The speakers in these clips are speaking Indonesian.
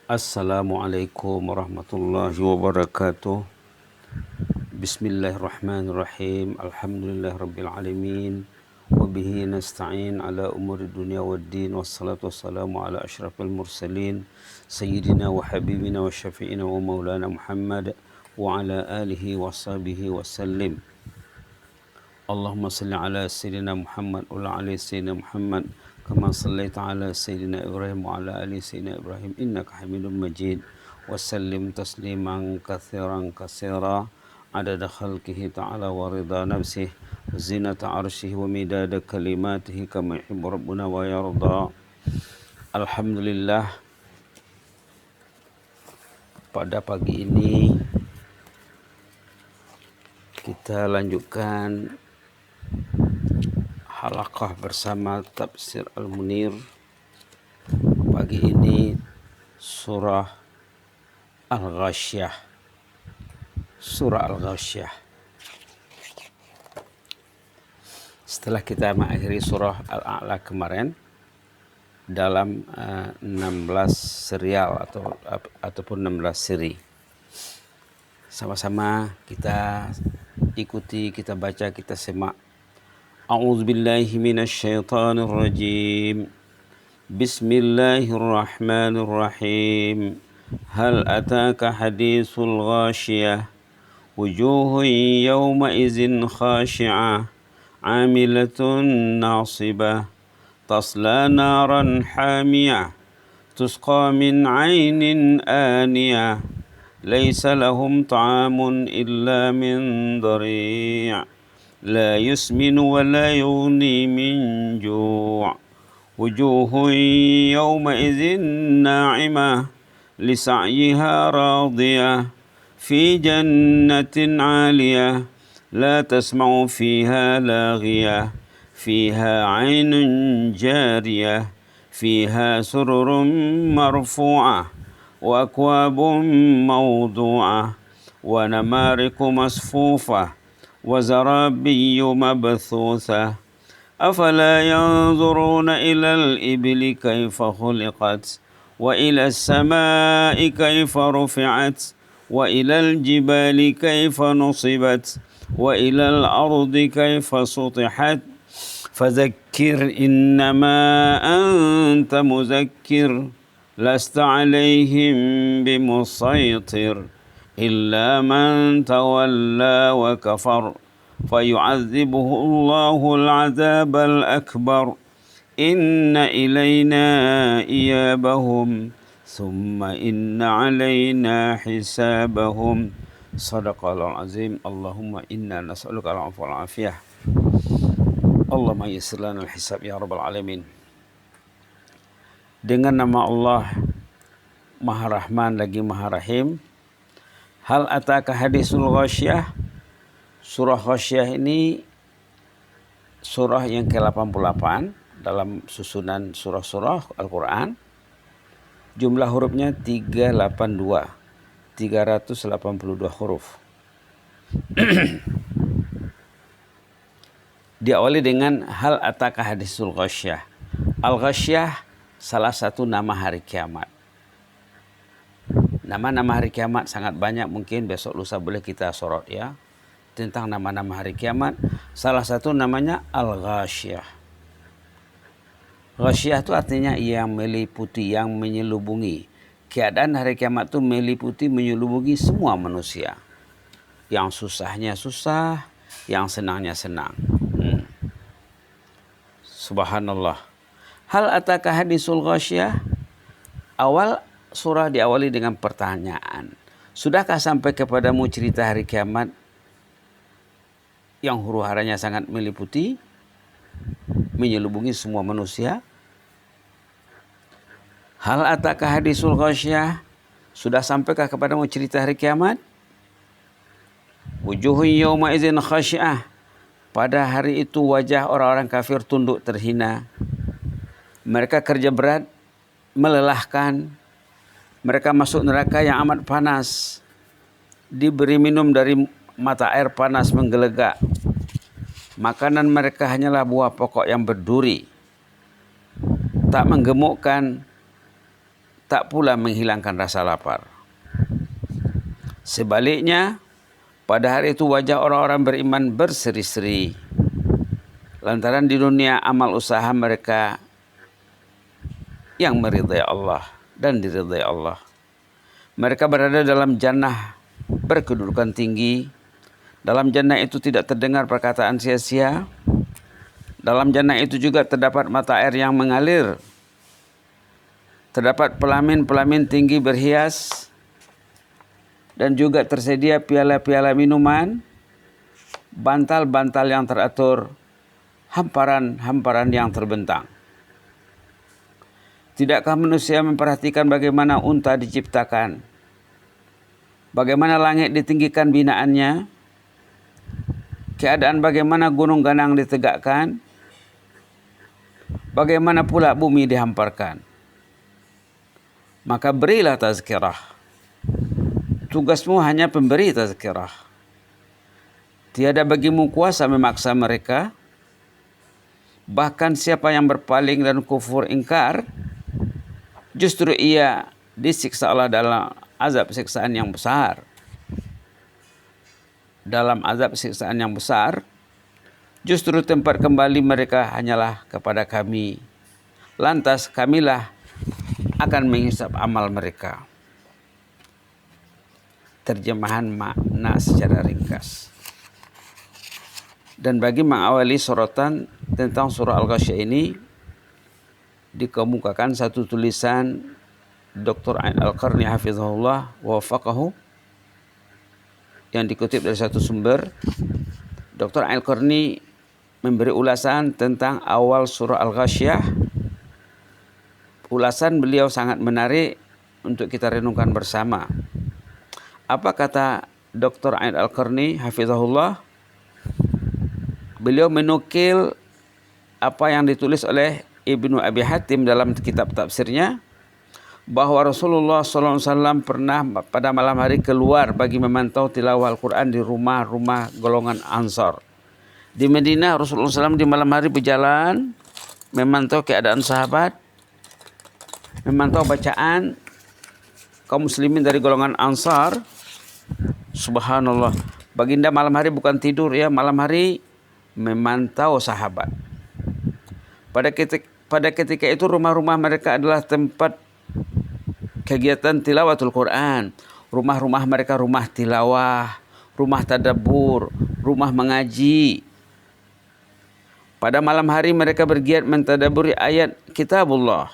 Assalamualaikum warahmatullahi wabarakatuh. Bismillahirrahmanirrahim. Alhamdulillahirabbil alamin. Wa bihi nasta'in ala umuri dunya waddin. Wassalatu wassalamu ala asyrafil mursalin sayyidina wa habibina wa syafi'ina wa maulana Muhammad wa ala alihi wa sahbihi wa sallim. Allahumma salli ala sayyidina Muhammad wa ala ali sayyidina Muhammad kama sallaita ala sayyidina Ibrahim wa ala ali sayyidina Ibrahim innaka Hamidum Majid wa sallim tasliman katsiran katsira adada khalqihi ta'ala wa ridha nafsihi wa zinata arsyihi wa midada kalimatihi kama yuhibbu rabbuna wa yarda. Alhamdulillah, pada pagi ini kita lanjutkan halaqah bersama Tafsir Al-Munir. Pagi ini surah Al-Ghasyiyah. Surah Al-Ghasyiyah. Setelah kita mengakhiri surah Al-A'la kemarin dalam 16 serial ataupun 16 seri. Sama-sama kita ikuti, kita baca, kita simak. A'udzubillahi minasyaitonir rajim. Bismillahirrahmanirrahim. Hal ataka haditsul ghasyiyah. Wujuhun yawma idzin khashi'ah. 'Amilatun nasibah. Tasla naran hamiyah. Tusqa min 'ainin aniyah. Laisa lahum ta'amun illa min dhari'. لا يسمن ولا يغني من جوع وجوه يومئذ ناعمة لسعيها راضية في جنة عالية لا تسمع فيها لاغية فيها عين جارية فيها سرر مرفوعة وأكواب موضوعة ونمارق مصفوفة وزرابي مبثوثة أفلا ينظرون إلى الإبل كيف خلقت وإلى السماء كيف رفعت وإلى الجبال كيف نصبت وإلى الأرض كيف سطحت فذكر إنما أنت مذكر لست عليهم بمسيطر إلا من تولى وكفر فيعذبه الله العذاب الأكبر إن إلينا إيابهم ثم إن علينا حسابهم صدق الله العظيم. اللهم إنا نسألك العفو والعافية. اللهم يسر لنا الحساب ya rabbal alamin. Dengan nama Allah Maha Rahman lagi Maha Rahim. Hal ataka hadisul ghasyiyah. Surah Ghasyiyah ini surah yang ke-88 dalam susunan surah-surah Al-Quran. Jumlah hurufnya 382 huruf. Diawali dengan hal ataka hadisul ghasyiyah. Al-Ghasyiyah salah satu nama hari kiamat. Nama-nama hari kiamat sangat banyak, mungkin besok lusa boleh kita sorot ya. Tentang nama-nama hari kiamat, salah satu namanya Al-Ghasyiyah. Ghasyiyah itu artinya yang meliputi, yang menyelubungi. Keadaan hari kiamat itu meliputi, menyelubungi semua manusia. Yang susahnya susah, yang senangnya senang. Subhanallah. Hal ataka hadisul ghasyiyah. Awal surah diawali dengan pertanyaan. Sudahkah sampai kepadamu cerita hari kiamat yang huru-haranya sangat meliputi, menyelubungi semua manusia? Hal ataka hadisul ghasyiyah. Sudah sampaikah kepadamu cerita hari kiamat? Wujuhun yawma idzin khasyi'ah. Pada hari itu wajah orang-orang kafir tunduk terhina. Mereka kerja berat, melelahkan. Mereka masuk neraka yang amat panas. Diberi minum dari mata air panas menggelegak. Makanan mereka hanyalah buah pokok yang berduri. Tak menggemukkan, tak pula menghilangkan rasa lapar. Sebaliknya, pada hari itu wajah orang-orang beriman berseri-seri. Lantaran di dunia amal usaha mereka yang meridai Allah dan diridai Allah. Mereka berada dalam jannah berkedudukan tinggi. Dalam jannah itu tidak terdengar perkataan sia-sia. Dalam jannah itu juga terdapat mata air yang mengalir. Terdapat pelamin-pelamin tinggi berhias. Dan juga tersedia piala-piala minuman, bantal-bantal yang teratur, hamparan-hamparan yang terbentang. Tidakkah manusia memperhatikan bagaimana unta diciptakan? Bagaimana langit ditinggikan binaannya? Keadaan bagaimana gunung ganang ditegakkan? Bagaimana pula bumi dihamparkan? Maka berilah tazkirah. Tugasmu hanya pemberi tazkirah. Tiada bagimu kuasa memaksa mereka. Bahkan siapa yang berpaling dan kufur ingkar, justru ia disiksa Allah dalam azab siksaan yang besar. Dalam azab siksaan yang besar, justru tempat kembali mereka hanyalah kepada kami. Lantas kamilah akan menghisap amal mereka. Terjemahan makna secara ringkas. Dan bagi mengawali sorotan tentang surah Al-Ghasyiyah ini, dikemukakan satu tulisan Dr. Ain Al-Qarni hafizahullah wa wafaqahu, yang dikutip dari satu sumber. Dr. Ain Al-Qarni memberi ulasan tentang awal surah Al-Ghasyiyah. Ulasan beliau sangat menarik untuk kita renungkan bersama. Apa kata Dr. Ain Al-Qarni hafizahullah? Beliau menukil apa yang ditulis oleh Ibnu Abi Hatim dalam kitab tafsirnya, bahwa Rasulullah SAW pernah pada malam hari keluar bagi memantau tilawah Al-Quran di rumah-rumah golongan Ansar. Di Madinah, Rasulullah SAW di malam hari berjalan memantau keadaan sahabat, memantau bacaan kaum muslimin dari golongan Ansar. Subhanallah, baginda malam hari bukan tidur ya, malam hari memantau sahabat. Pada ketika itu rumah-rumah mereka adalah tempat kegiatan tilawatul Quran. Rumah-rumah mereka rumah tilawah, rumah tadabbur, rumah mengaji. Pada malam hari mereka bergiat mentadabburi ayat kitabullah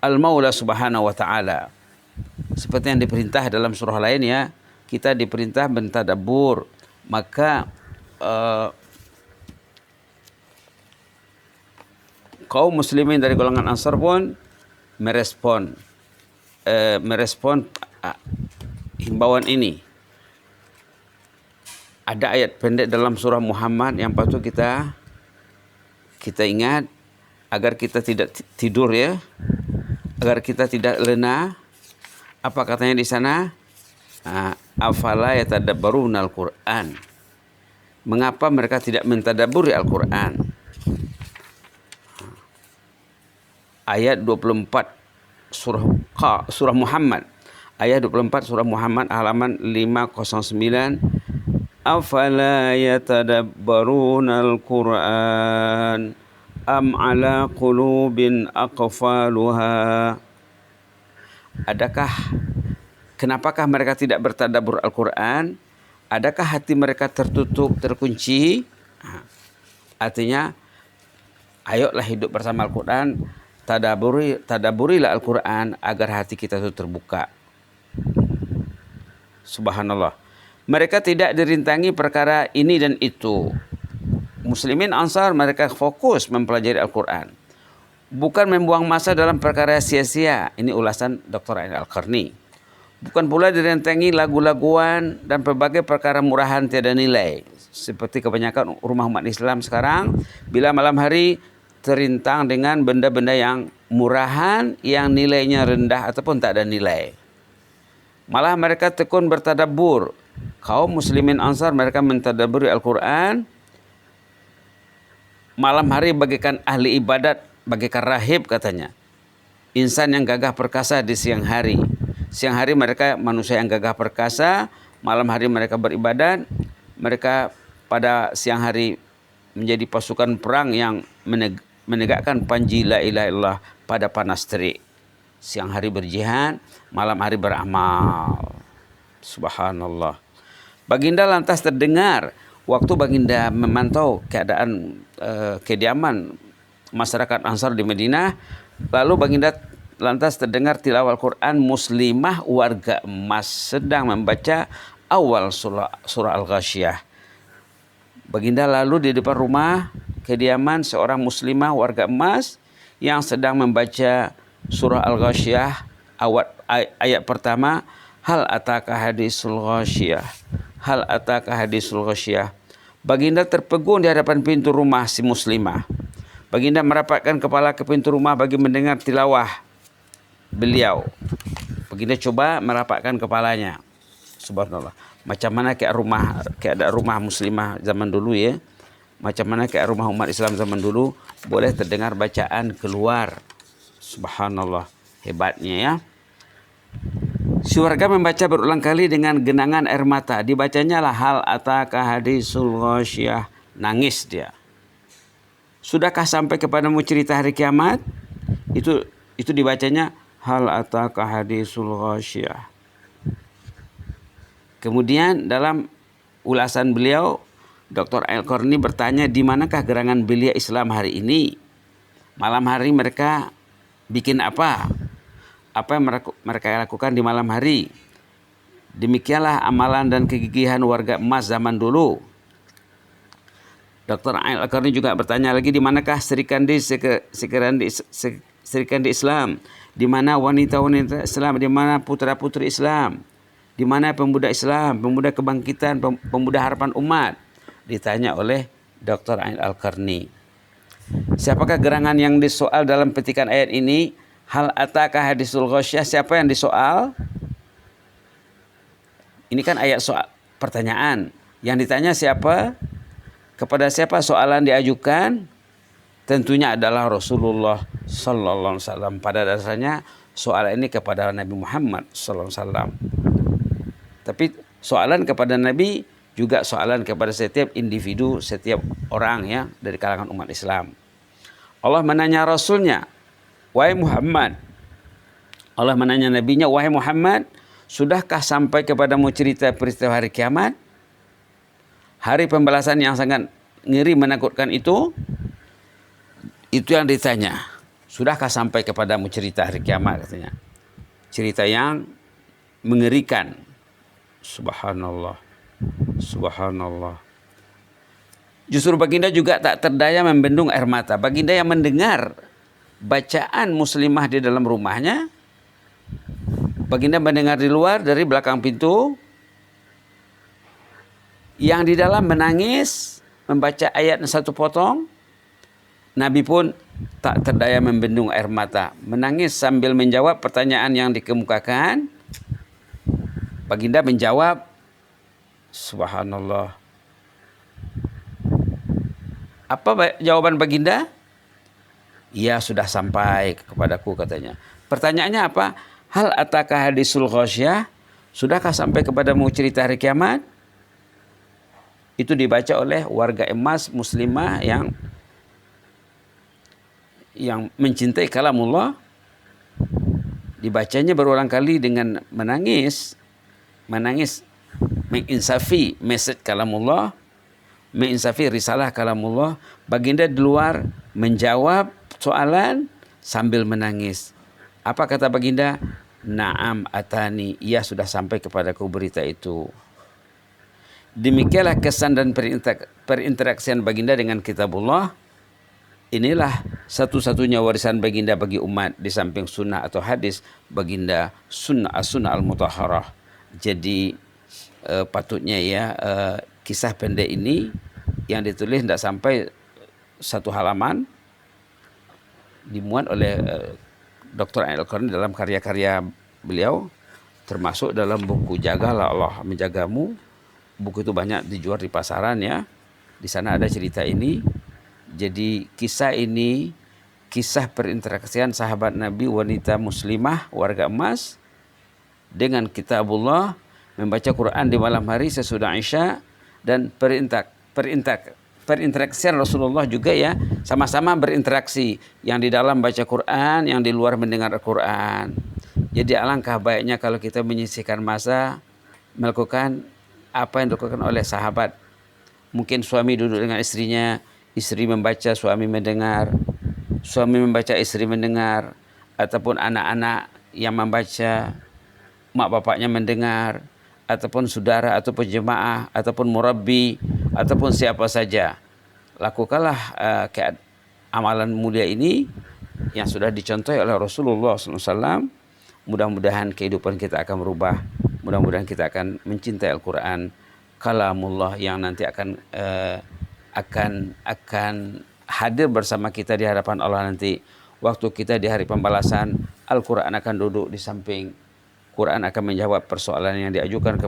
Al-Maula subhanahu wa ta'ala. Seperti yang diperintah dalam surah lain ya, kita diperintah mentadabbur. Maka kaum muslimin dari golongan Ansar pun merespon himbauan ini. Ada ayat pendek dalam surah Muhammad yang patut kita ingat agar kita tidak tidur ya, agar kita tidak lena. Apa katanya di sana? Afala yatadabbaruna al-Qur'an. Mengapa mereka tidak mentadabburi Al-Qur'an? Ayat 24 surah Muhammad. Ayat 24 surah Muhammad halaman 509. Afala yatadabbaruna al-Qur'an am ala qulubin aqfaluha. Kenapakah mereka tidak bertadabbur Al-Quran? Adakah hati mereka tertutup, terkunci? Artinya, ayolah hidup bersama Al-Quran, tadaburilah Al-Quran agar hati kita itu terbuka. Subhanallah. Mereka tidak dirintangi perkara ini dan itu. Muslimin Ansar mereka fokus mempelajari Al-Quran. Bukan membuang masa dalam perkara sia-sia. Ini ulasan Dr. Ain Al-Qarni. Bukan pula direntangi lagu-laguan dan berbagai perkara murahan tiada nilai. Seperti kebanyakan rumah umat Islam sekarang, bila malam hari terintang dengan benda-benda yang murahan, yang nilainya rendah ataupun tak ada nilai. Malah mereka tekun bertadabbur. Kaum muslimin Ansar mereka mentadabburi Al-Quran. Malam hari bagaikan ahli ibadat, bagaikan rahib katanya. insan yang gagah perkasa di siang hari. Siang hari mereka manusia yang gagah perkasa, malam hari mereka beribadat. Mereka pada siang hari menjadi pasukan perang yang menegakkan panji la ilaha illallah pada panas terik. Siang hari berjihad, malam hari beramal. Subhanallah. Baginda lantas terdengar waktu baginda memantau keadaan kediaman masyarakat Ansar di Madinah. Lalu baginda lantas terdengar tilawah Al-Quran, muslimah warga emas sedang membaca awal surah Al-Ghasyiyah. Baginda lalu di depan rumah kediaman seorang muslimah warga emas yang sedang membaca surah Al-Ghasyiyah ayat pertama, hal ataka hadisul ghasyiyah, hal ataka hadisul ghasyiyah. Baginda terpegun di hadapan pintu rumah si muslimah. Baginda merapatkan kepala ke pintu rumah bagi mendengar tilawah beliau. Baginda coba merapatkan kepalanya. Subhanallah. Macam mana keadaan rumah muslimah zaman dulu ya. Macam mana keadaan rumah umat Islam zaman dulu. Boleh terdengar bacaan keluar. Subhanallah. Hebatnya ya. Si warga membaca berulang kali dengan genangan air mata. Dibacanya lah hal ataka hadisul ghasyiyah. Nangis dia. Sudahkah sampai kepadamu cerita hari kiamat? Itu dibacanya hal ataka hadisul ghasyiyah. Kemudian dalam ulasan beliau, Dr. Al-Qarni bertanya di manakah gerangan belia Islam hari ini? Malam hari mereka bikin apa? Apa yang mereka lakukan di malam hari? Demikianlah amalan dan kegigihan warga emas zaman dulu. Dr. Al-Qarni juga bertanya lagi di manakah serikandi Islam, di mana wanita-wanita Islam, di mana putra-putri Islam, di mana pemuda Islam, pemuda kebangkitan, pemuda harapan umat, ditanya oleh Dr. Al-Qarni. Siapakah gerangan yang disoal dalam petikan ayat ini? Hal ataka hadisul ghasyiyah, siapa yang disoal? Ini kan ayat soal pertanyaan. Yang ditanya siapa? Kepada siapa soalan diajukan? Tentunya adalah Rasulullah sallallahu alaihi wasallam. Pada dasarnya soalan ini kepada Nabi Muhammad sallallahu alaihi wasallam. Tapi soalan kepada Nabi juga soalan kepada setiap individu, setiap orang ya dari kalangan umat Islam. Allah menanya Rasulnya, wahai Muhammad. Allah menanya Nabinya, wahai Muhammad, sudahkah sampai kepadamu cerita peristiwa hari kiamat? Hari pembalasan yang sangat ngeri menakutkan itu yang ditanya. Sudahkah sampai kepadamu cerita hari kiamat katanya. Cerita yang mengerikan. Subhanallah. Subhanallah. Justru baginda juga tak terdaya membendung air mata. Baginda yang mendengar bacaan muslimah di dalam rumahnya. Baginda mendengar di luar dari belakang pintu. Yang di dalam menangis, membaca ayat satu potong. Nabi pun tak terdaya membendung air mata. Menangis sambil menjawab pertanyaan yang dikemukakan. Baginda menjawab, Subhanallah. Apa jawaban baginda? Ya sudah sampai kepadaku katanya. Pertanyaannya apa? Hal ataka hadisul ghasyiyah? Sudahkah sampai kepadamu cerita hari kiamat? Itu dibaca oleh warga emas muslimah yang mencintai kalamullah. Dibacanya berulang kali dengan menangis menginsafi message kalamullah, menginsafi risalah kalamullah. Baginda di luar menjawab soalan sambil menangis. Apa kata baginda? Naam atani, ia sudah sampai kepadaku berita itu. Demikianlah kesan dan perinteraksian baginda dengan kitabullah. Inilah satu-satunya warisan baginda bagi umat di samping sunnah atau hadis baginda sunnah al-mutahharah. Jadi patutnya ya kisah pendek ini yang ditulis tidak sampai satu halaman dimuat oleh Dr. Al-Qarni dalam karya-karya beliau, termasuk dalam buku Jagalah Allah Menjagamu. Buku itu banyak dijual di pasaran ya. Di sana ada cerita ini. Jadi kisah ini kisah perinteraksian sahabat Nabi, wanita muslimah, warga emas, dengan kitabullah, membaca Quran di malam hari sesudah Isya, dan perinteraksian Rasulullah juga ya, sama-sama berinteraksi, yang di dalam baca Quran, yang di luar mendengar Quran. Jadi alangkah baiknya kalau kita menyisihkan masa melakukan apa yang dilakukan oleh sahabat. Mungkin suami duduk dengan istrinya, istri membaca, suami mendengar, suami membaca, istri mendengar, ataupun anak-anak yang membaca, mak bapaknya mendengar, ataupun saudara, ataupun jemaah, ataupun murabbi, ataupun siapa saja. Lakukanlah amalan mulia ini yang sudah dicontohi oleh Rasulullah SAW. Mudah-mudahan kehidupan kita akan berubah. Mudah-mudahan kita akan mencintai Al-Quran, kalamullah, yang nanti akan hadir bersama kita di hadapan Allah nanti. Waktu kita di hari pembalasan, Al-Quran akan duduk di samping. Quran akan menjawab persoalan yang diajukan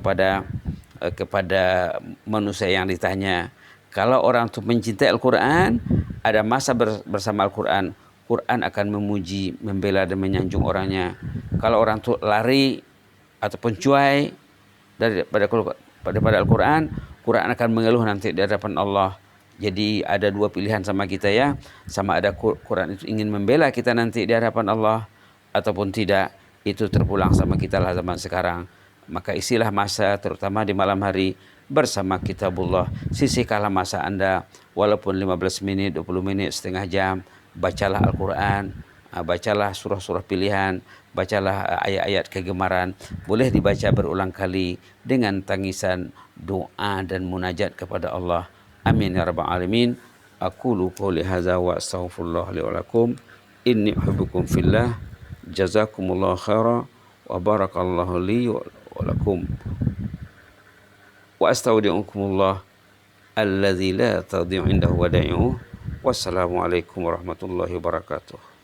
kepada manusia yang ditanya. Kalau orang itu mencintai Al-Quran, ada masa bersama Al-Quran, Quran akan memuji, membela dan menyanjung orangnya. Kalau orang itu lari ataupun cuai daripada Al-Quran, Quran akan mengeluh nanti di hadapan Allah. Jadi ada dua pilihan sama kita ya, sama ada Quran itu ingin membela kita nanti di hadapan Allah ataupun tidak. Itu terpulang sama kita lah zaman sekarang. Maka isilah masa, terutama di malam hari, bersama kitabullah. Sisihkanlah masa Anda, walaupun 15 menit, 20 menit, setengah jam. Bacalah Al-Quran, bacalah surah-surah pilihan, bacalah ayat-ayat kegemaran. Boleh dibaca berulang kali dengan tangisan, doa dan munajat kepada Allah. Amin ya rabbal alamin. Aqulu qouli hadza wa astaghfirullah li wa lakum. Inni uhibbukum fillah. Jazakumullah khaira wa barakallahu li wa lakum. Wa astaudi'ukumullah alladzi la tadhi'u indahu wada'i'uh. Wassalamualaikum warahmatullahi wabarakatuh.